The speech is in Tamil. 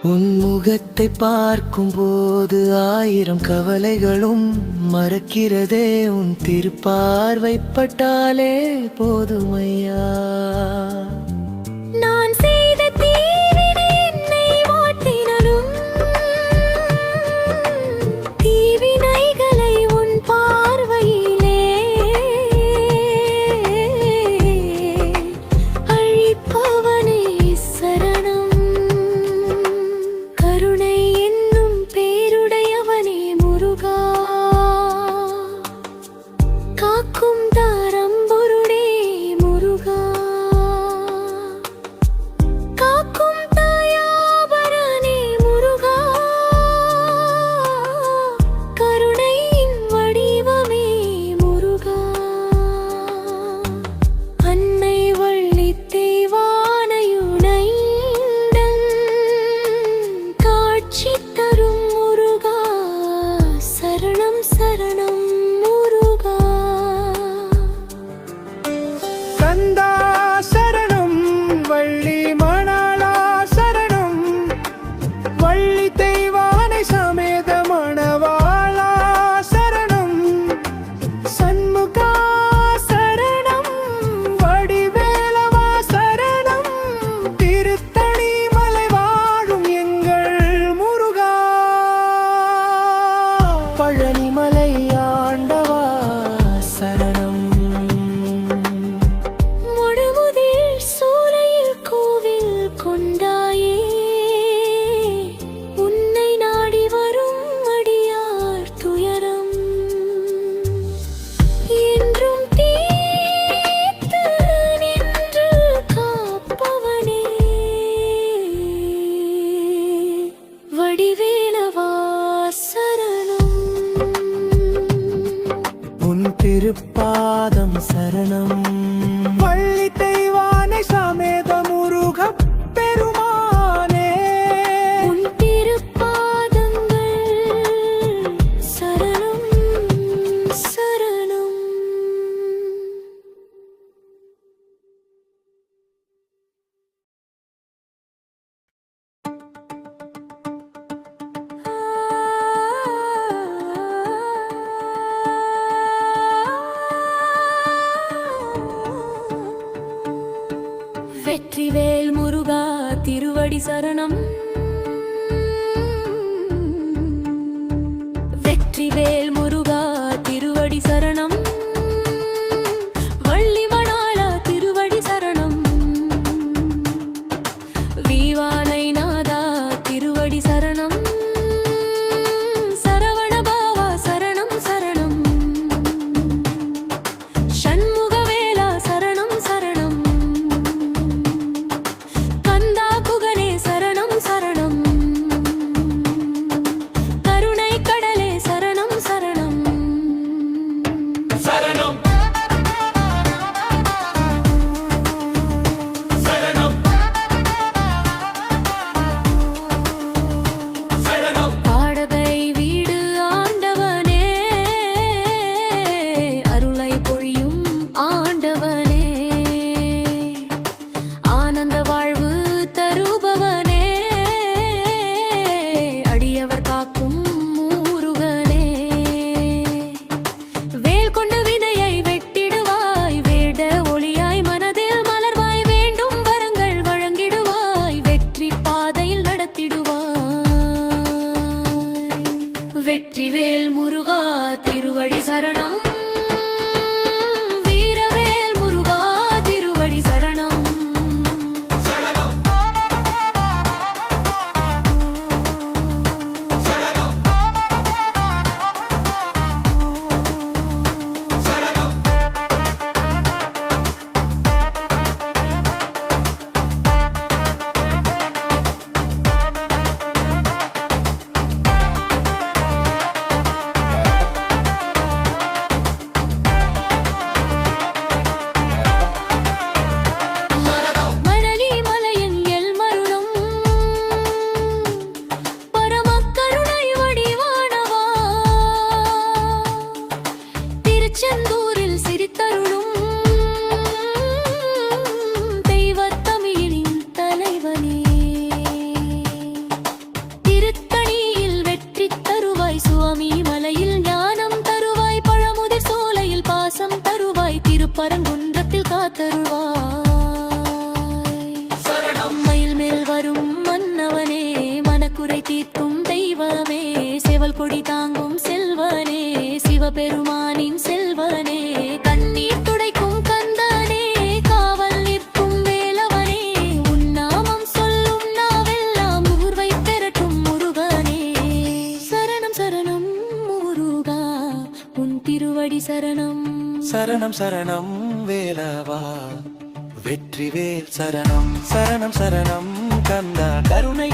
உன் முகத்தை பார்க்கும் போது ஆயிரம் கவலைகளும் மறக்கிறதே. உன் திருப்பார்வைப்பட்டாலே போதுமையா. நான் செய்த தீவினை என்னை வாட்டினாலும் தீவினைகளை உன் பார்வையிலே அழிப்பவனே சரணம். கருணை என்னும் பேருடையவனே முருகா, காக்கும் தாரம்பொருளே முருகா, காக்கும் தாயாபரணே முருகா, கருணையின் வடிவமே முருகா. அன்னை வள்ளி தெய்வானையுனையுடன் காட்சி தரும் முருகா, சரணம் சரணம் முருகா. கந்தா சரணம், வள்ளி மணாளா சரணம், வள்ளி தெய்வானை சமேத மணவாளா சரணம், சண்முகா சரணம், வடிவேலவா சரணம், திருத்தணி மலை வாழும் எங்கள் முருகா, பழனிமலை ஆண்டவா சரணம். முழுமுதிர் சோலையில் கோவில் கொண்டாயே, உன்னை நாடி வரும் அடியார் துயரம் என்றும் தீர்த்து நின்று காப்பவனே, வடிவேலவா சரணம். உன் திருப்பாதம் சரணம். வள்ளி தெய்வானை சமேத முருகப் பெருமானே, உன் திருப்பாதங்கள் சரணம் சரணம். வெற்றிவேல் முருகா திருவடி சரணம். வெற்றிவேல் முருகா திருவடி சரணம். வள்ளி மணாளா திருவடி சரணம். வீவானை நாதா திருவடி சரணம். சரவண பாவா சரணம் சரணம். ஷண்முகவேலா சரணம் சரணம். கந்தா குகனே சரணம் சரணம். கருணை கடலே சரணம் சரணம். சரணம் சரணம் சரணம். பாடகை வீடு ஆண்டவனே, அருளை பொழியும் ஆண்டவனே, ஆனந்த வாழ்வு தருபவனே, அடியவர் காக்கும் முருகனே. வேல் கொண்டு வினையை வெட்டிடுவாய், வேட ஒளியாய் மனதில் மலர்வாய், வேண்டும் வரங்கள் வழங்கிடுவாய், வெற்றி பாதையில் நடத்திடுவாய். வெற்றிவேல் முருகா திருவடி சரணம். வீரவேல் முருகா திருவடி சரணம். சரணம் சரணம் சரணம் வேலவா வெற்றிவேல் சரணம் சரணம் சரணம் கந்தா கருணை